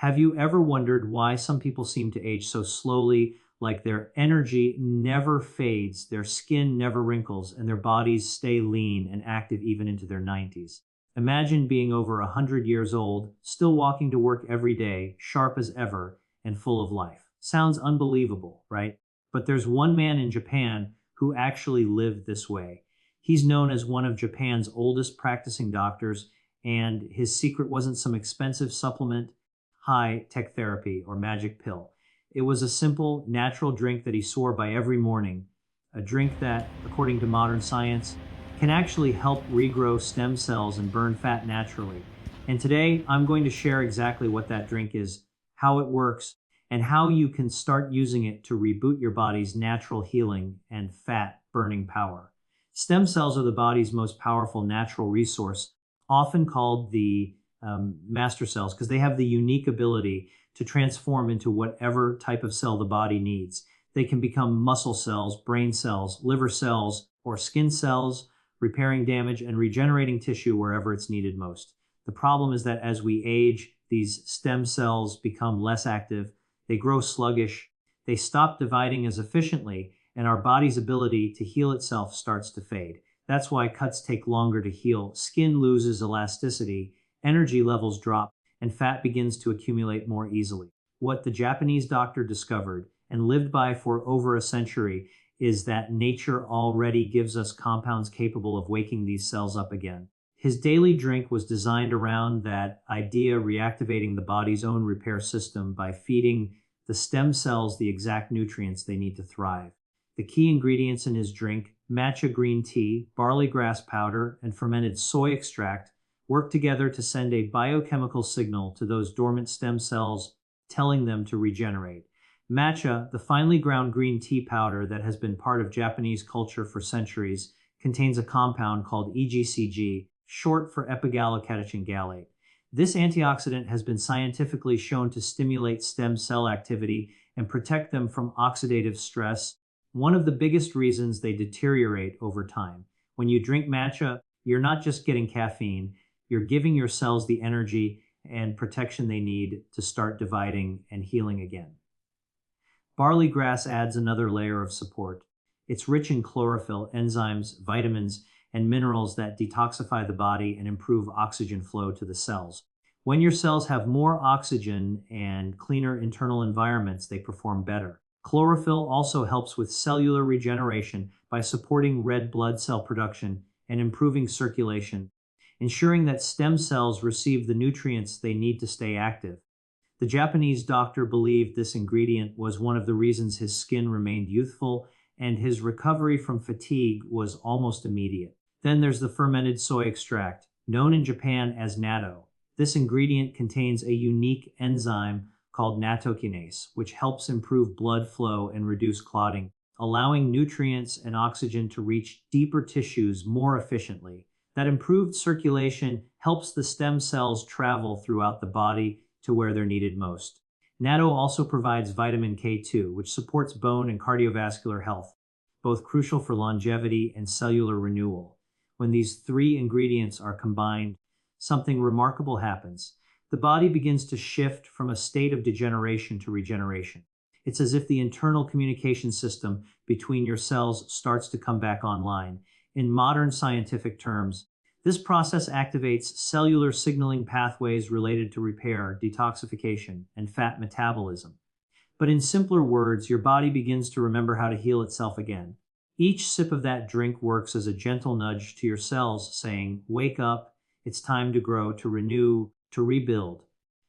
Have you ever wondered why some people seem to age so slowly, like their energy never fades, their skin never wrinkles, and their bodies stay lean and active even into their 90s? Imagine being over 100 years old, still walking to work every day, sharp as ever, and full of life. Sounds unbelievable, right? But there's one man in Japan who actually lived this way. He's known as one of Japan's oldest practicing doctors, and his secret wasn't some expensive supplement, high-tech therapy, or magic pill. It was a simple, natural drink that he swore by every morning, a drink that, according to modern science, can actually help regrow stem cells and burn fat naturally. And today, I'm going to share exactly what that drink is, how it works, and how you can start using it to reboot your body's natural healing and fat-burning power. Stem cells are the body's most powerful natural resource, often called the master cells, because they have the unique ability to transform into whatever type of cell the body needs. They can become muscle cells, brain cells, liver cells, or skin cells, repairing damage and regenerating tissue wherever it's needed most. The problem is that as we age, these stem cells become less active, they grow sluggish, they stop dividing as efficiently, and our body's ability to heal itself starts to fade. That's why cuts take longer to heal, skin loses elasticity, energy levels drop, and fat begins to accumulate more easily. What the Japanese doctor discovered and lived by for over a century is that nature already gives us compounds capable of waking these cells up again. His daily drink was designed around that idea, reactivating the body's own repair system by feeding the stem cells the exact nutrients they need to thrive. The key ingredients in his drink, matcha green tea, barley grass powder, and fermented soy extract, work together to send a biochemical signal to those dormant stem cells, telling them to regenerate. Matcha, the finely ground green tea powder that has been part of Japanese culture for centuries, contains a compound called EGCG, short for epigallocatechin gallate. This antioxidant has been scientifically shown to stimulate stem cell activity and protect them from oxidative stress, one of the biggest reasons they deteriorate over time. When you drink matcha, you're not just getting caffeine, you're giving your cells the energy and protection they need to start dividing and healing again. Barley grass adds another layer of support. It's rich in chlorophyll, enzymes, vitamins, and minerals that detoxify the body and improve oxygen flow to the cells. When your cells have more oxygen and cleaner internal environments, they perform better. Chlorophyll also helps with cellular regeneration by supporting red blood cell production and improving circulation, ensuring that stem cells receive the nutrients they need to stay active. The Japanese doctor believed this ingredient was one of the reasons his skin remained youthful and his recovery from fatigue was almost immediate. Then there's the fermented soy extract, known in Japan as natto. This ingredient contains a unique enzyme called nattokinase, which helps improve blood flow and reduce clotting, allowing nutrients and oxygen to reach deeper tissues more efficiently. That improved circulation helps the stem cells travel throughout the body to where they're needed most. Natto also provides vitamin K2, which supports bone and cardiovascular health, both crucial for longevity and cellular renewal. When these three ingredients are combined, something remarkable happens. The body begins to shift from a state of degeneration to regeneration. It's as if the internal communication system between your cells starts to come back online. In modern scientific terms, this process activates cellular signaling pathways related to repair, detoxification, and fat metabolism. But in simpler words, your body begins to remember how to heal itself again. Each sip of that drink works as a gentle nudge to your cells, saying, "Wake up, it's time to grow, to renew, to rebuild."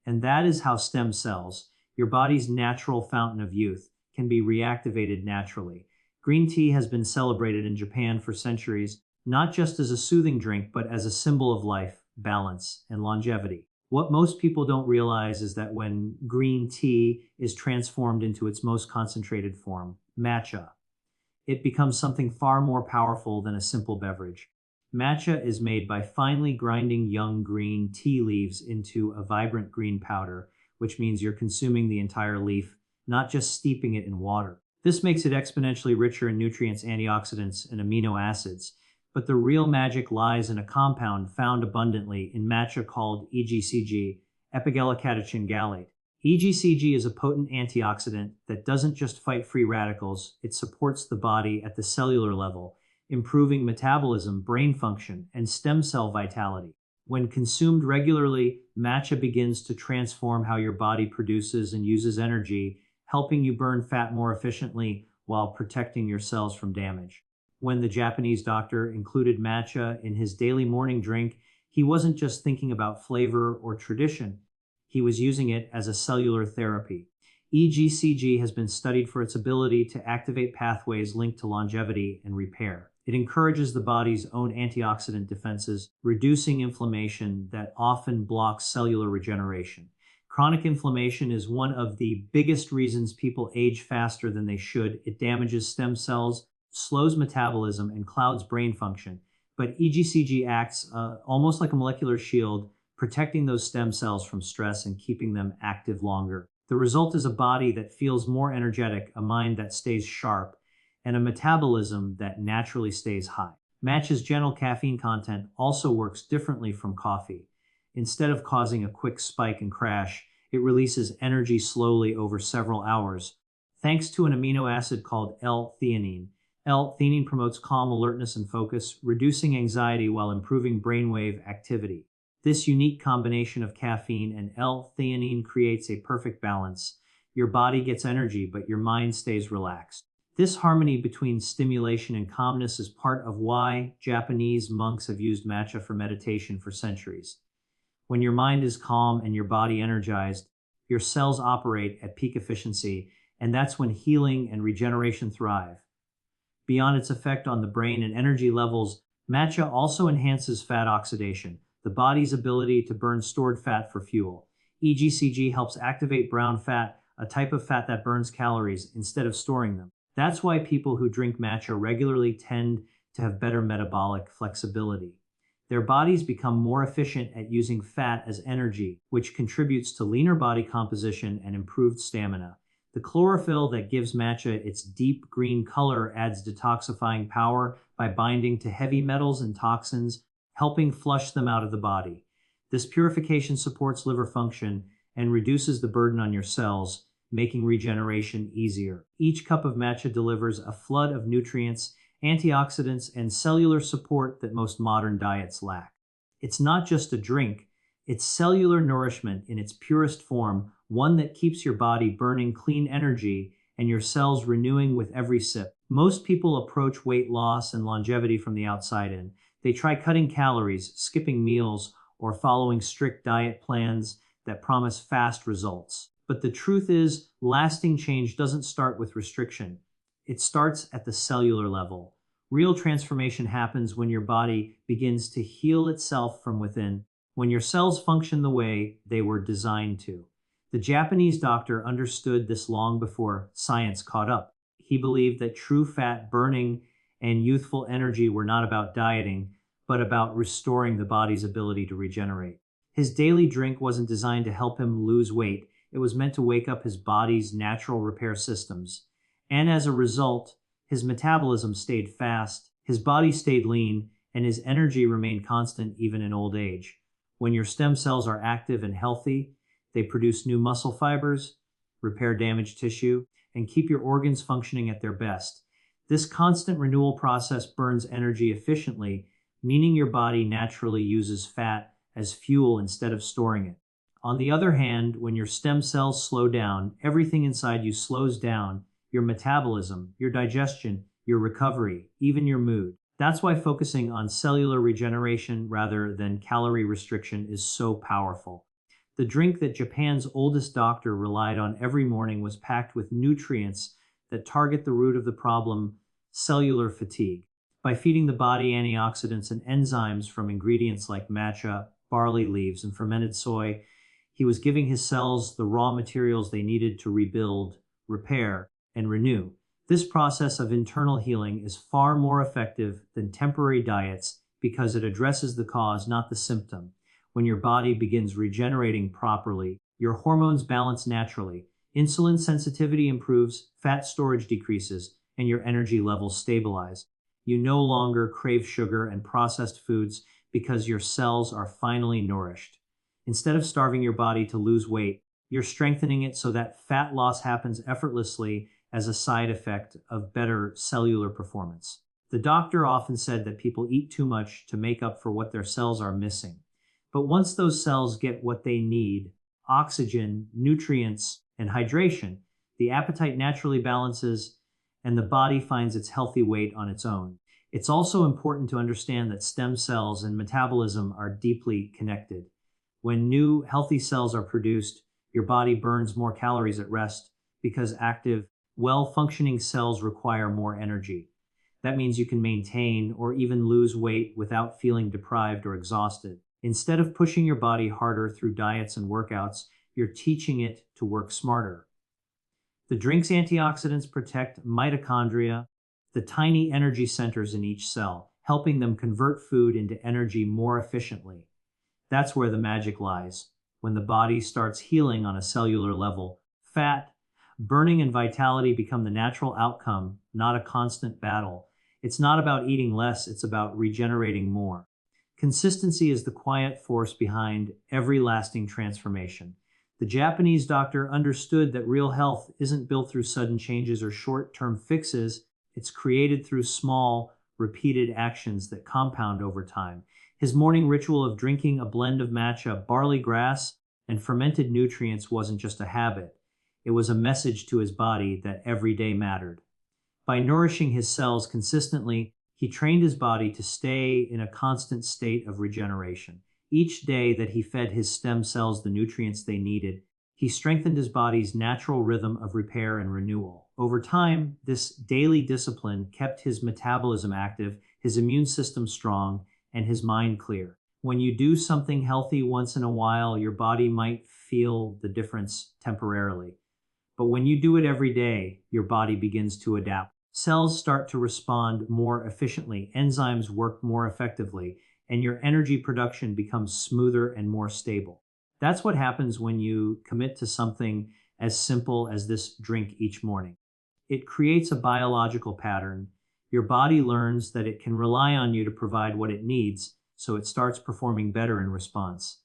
And that is how stem cells, your body's natural fountain of youth, can be reactivated naturally. Green tea has been celebrated in Japan for centuries, not just as a soothing drink, but as a symbol of life, balance, and longevity. What most people don't realize is that when green tea is transformed into its most concentrated form, matcha, it becomes something far more powerful than a simple beverage. Matcha is made by finely grinding young green tea leaves into a vibrant green powder, which means you're consuming the entire leaf, not just steeping it in water. This makes it exponentially richer in nutrients, antioxidants, and amino acids. But the real magic lies in a compound found abundantly in matcha called EGCG, epigallocatechin gallate. EGCG is a potent antioxidant that doesn't just fight free radicals, it supports the body at the cellular level, improving metabolism, brain function, and stem cell vitality. When consumed regularly, matcha begins to transform how your body produces and uses energy, helping you burn fat more efficiently while protecting your cells from damage. When the Japanese doctor included matcha in his daily morning drink, he wasn't just thinking about flavor or tradition. He was using it as a cellular therapy. EGCG has been studied for its ability to activate pathways linked to longevity and repair. It encourages the body's own antioxidant defenses, reducing inflammation that often blocks cellular regeneration. Chronic inflammation is one of the biggest reasons people age faster than they should. It damages stem cells, slows metabolism, and clouds brain function. But EGCG acts almost like a molecular shield, protecting those stem cells from stress and keeping them active longer. The result is a body that feels more energetic, a mind that stays sharp, and a metabolism that naturally stays high. Matcha's gentle caffeine content also works differently from coffee. Instead of causing a quick spike and crash, it releases energy slowly over several hours, thanks to an amino acid called L-theanine. L-theanine promotes calm, alertness, and focus, reducing anxiety while improving brainwave activity. This unique combination of caffeine and L-theanine creates a perfect balance. Your body gets energy, but your mind stays relaxed. This harmony between stimulation and calmness is part of why Japanese monks have used matcha for meditation for centuries. When your mind is calm and your body energized, your cells operate at peak efficiency, and that's when healing and regeneration thrive. Beyond its effect on the brain and energy levels, matcha also enhances fat oxidation, the body's ability to burn stored fat for fuel. EGCG helps activate brown fat, a type of fat that burns calories instead of storing them. That's why people who drink matcha regularly tend to have better metabolic flexibility. Their bodies become more efficient at using fat as energy, which contributes to leaner body composition and improved stamina. The chlorophyll that gives matcha its deep green color adds detoxifying power by binding to heavy metals and toxins, helping flush them out of the body. This purification supports liver function and reduces the burden on your cells, making regeneration easier. Each cup of matcha delivers a flood of nutrients, antioxidants, and cellular support that most modern diets lack. It's not just a drink, it's cellular nourishment in its purest form, one that keeps your body burning clean energy and your cells renewing with every sip. Most people approach weight loss and longevity from the outside in. They try cutting calories, skipping meals, or following strict diet plans that promise fast results. But the truth is, lasting change doesn't start with restriction. It starts at the cellular level. Real transformation happens when your body begins to heal itself from within, when your cells function the way they were designed to. The Japanese doctor understood this long before science caught up. He believed that true fat burning and youthful energy were not about dieting, but about restoring the body's ability to regenerate. His daily drink wasn't designed to help him lose weight. It was meant to wake up his body's natural repair systems. And as a result, his metabolism stayed fast, his body stayed lean, and his energy remained constant even in old age. When your stem cells are active and healthy, they produce new muscle fibers, repair damaged tissue, and keep your organs functioning at their best. This constant renewal process burns energy efficiently, meaning your body naturally uses fat as fuel instead of storing it. On the other hand, when your stem cells slow down, everything inside you slows down: your metabolism, your digestion, your recovery, even your mood. That's why focusing on cellular regeneration rather than calorie restriction is so powerful. The drink that Japan's oldest doctor relied on every morning was packed with nutrients that target the root of the problem: cellular fatigue. By feeding the body antioxidants and enzymes from ingredients like matcha, barley leaves, and fermented soy, he was giving his cells the raw materials they needed to rebuild, repair, and renew. This process of internal healing is far more effective than temporary diets because it addresses the cause, not the symptom. When your body begins regenerating properly, your hormones balance naturally, insulin sensitivity improves, fat storage decreases, and your energy levels stabilize. You no longer crave sugar and processed foods because your cells are finally nourished. Instead of starving your body to lose weight, You're strengthening it so that fat loss happens effortlessly as a side effect of better cellular performance. The doctor often said that people eat too much to make up for what their cells are missing. But once those cells get what they need, oxygen, nutrients, and hydration, the appetite naturally balances and the body finds its healthy weight on its own. It's also important to understand that stem cells and metabolism are deeply connected. When new healthy cells are produced, your body burns more calories at rest because active, well-functioning cells require more energy. That means you can maintain or even lose weight without feeling deprived or exhausted. Instead of pushing your body harder through diets and workouts, you're teaching it to work smarter. The drink's antioxidants protect mitochondria, the tiny energy centers in each cell, helping them convert food into energy more efficiently. That's where the magic lies. When the body starts healing on a cellular level, fat, burning, and vitality become the natural outcome, not a constant battle. It's not about eating less, it's about regenerating more. Consistency is the quiet force behind every lasting transformation. The Japanese doctor understood that real health isn't built through sudden changes or short-term fixes. It's created through small, repeated actions that compound over time. His morning ritual of drinking a blend of matcha, barley grass, and fermented nutrients wasn't just a habit. It was a message to his body that every day mattered. By nourishing his cells consistently, he trained his body to stay in a constant state of regeneration. Each day that he fed his stem cells the nutrients they needed, he strengthened his body's natural rhythm of repair and renewal. Over time, this daily discipline kept his metabolism active, his immune system strong, and his mind clear. When you do something healthy once in a while, your body might feel the difference temporarily. But when you do it every day, your body begins to adapt. Cells start to respond more efficiently, enzymes work more effectively, and your energy production becomes smoother and more stable. That's what happens when you commit to something as simple as this drink each morning. It creates a biological pattern. Your body learns that it can rely on you to provide what it needs, so it starts performing better in response.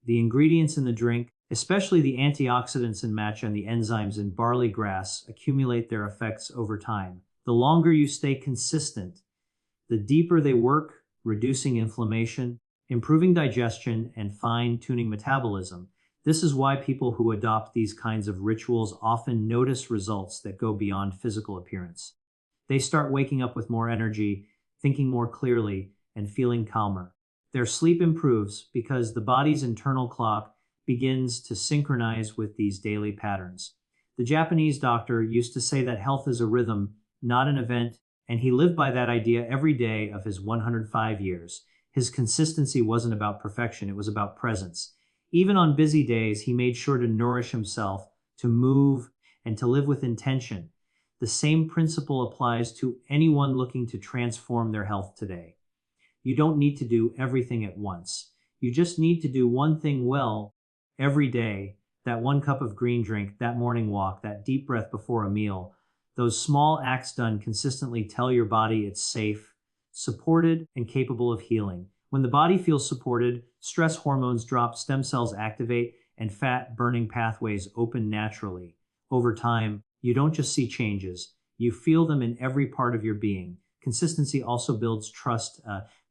The ingredients in the drink, especially the antioxidants in matcha and the enzymes in barley grass, accumulate their effects over time. The longer you stay consistent, the deeper they work, reducing inflammation, improving digestion, and fine-tuning metabolism. This is why people who adopt these kinds of rituals often notice results that go beyond physical appearance. They start waking up with more energy, thinking more clearly, and feeling calmer. Their sleep improves because the body's internal clock begins to synchronize with these daily patterns. The Japanese doctor used to say that health is a rhythm, not an event, and he lived by that idea every day of his 105 years. His consistency wasn't about perfection, it was about presence. Even on busy days, he made sure to nourish himself, to move, and to live with intention. The same principle applies to anyone looking to transform their health today. You don't need to do everything at once. You just need to do one thing well every day. That one cup of green drink, that morning walk, that deep breath before a meal. Those small acts done consistently tell your body it's safe, supported, and capable of healing. When the body feels supported, stress hormones drop, stem cells activate, and fat-burning pathways open naturally. Over time, you don't just see changes, you feel them in every part of your being. Consistency also builds trust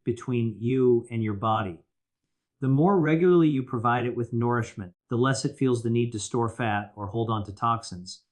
between you and your body. The more regularly you provide it with nourishment, the less it feels the need to store fat or hold on to toxins.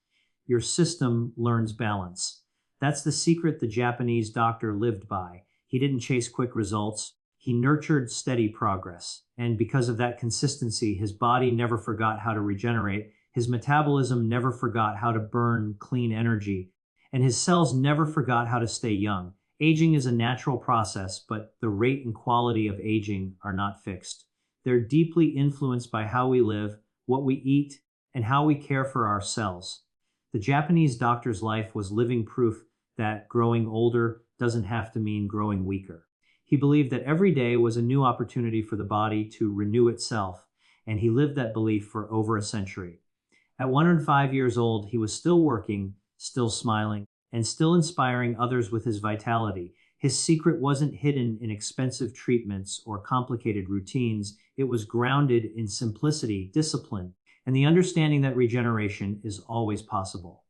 Your system learns balance. That's the secret the Japanese doctor lived by. He didn't chase quick results. He nurtured steady progress. And because of that consistency, his body never forgot how to regenerate. His metabolism never forgot how to burn clean energy. And his cells never forgot how to stay young. Aging is a natural process, but the rate and quality of aging are not fixed. They're deeply influenced by how we live, what we eat, and how we care for our cells. The Japanese doctor's life was living proof that growing older doesn't have to mean growing weaker. He believed that every day was a new opportunity for the body to renew itself, and he lived that belief for over a century. At 105 years old, he was still working, still smiling, and still inspiring others with his vitality. His secret wasn't hidden in expensive treatments or complicated routines. It was grounded in simplicity, discipline, and the understanding that regeneration is always possible.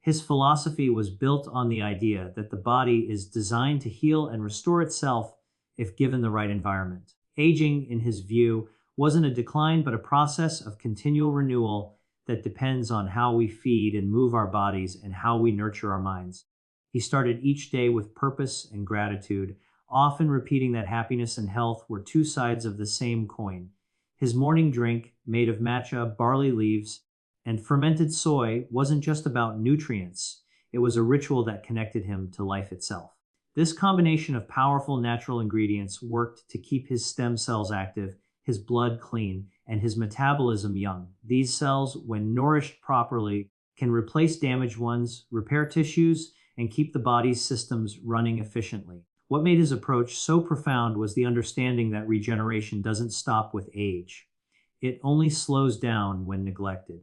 His philosophy was built on the idea that the body is designed to heal and restore itself if given the right environment. Aging, in his view, wasn't a decline but a process of continual renewal that depends on how we feed and move our bodies and how we nurture our minds. He started each day with purpose and gratitude, often repeating that happiness and health were two sides of the same coin. His morning drink, made of matcha, barley leaves, and fermented soy, wasn't just about nutrients. It was a ritual that connected him to life itself. This combination of powerful natural ingredients worked to keep his stem cells active, his blood clean, and his metabolism young. These cells, when nourished properly, can replace damaged ones, repair tissues, and keep the body's systems running efficiently. What made his approach so profound was the understanding that regeneration doesn't stop with age. It only slows down when neglected.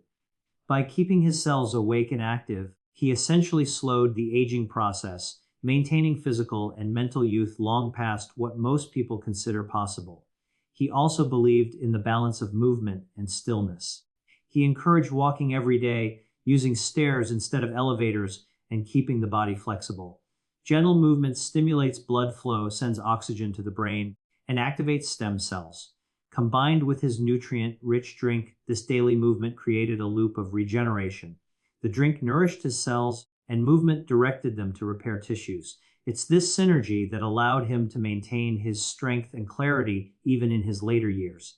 By keeping his cells awake and active, he essentially slowed the aging process, maintaining physical and mental youth long past what most people consider possible. He also believed in the balance of movement and stillness. He encouraged walking every day, using stairs instead of elevators, and keeping the body flexible. Gentle movement stimulates blood flow, sends oxygen to the brain, and activates stem cells. Combined with his nutrient-rich drink, this daily movement created a loop of regeneration. The drink nourished his cells, and movement directed them to repair tissues. It's this synergy that allowed him to maintain his strength and clarity even in his later years.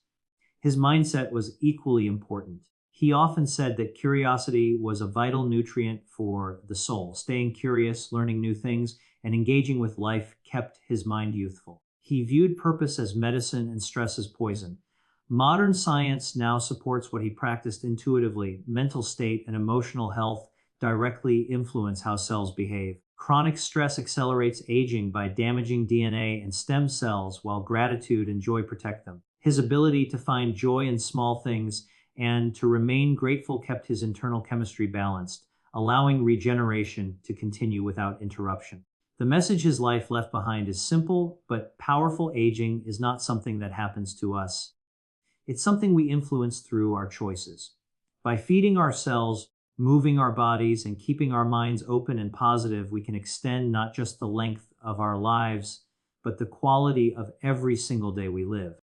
His mindset was equally important. He often said that curiosity was a vital nutrient for the soul. Staying curious, learning new things, and engaging with life kept his mind youthful. He viewed purpose as medicine and stress as poison. Modern science now supports what he practiced intuitively. Mental state and emotional health directly influence how cells behave. Chronic stress accelerates aging by damaging DNA and stem cells, while gratitude and joy protect them. His ability to find joy in small things and to remain grateful kept his internal chemistry balanced, allowing regeneration to continue without interruption. The message his life left behind is simple but powerful. Aging is not something that happens to us. It's something we influence through our choices. By feeding ourselves, moving our bodies, and keeping our minds open and positive, we can extend not just the length of our lives, but the quality of every single day we live.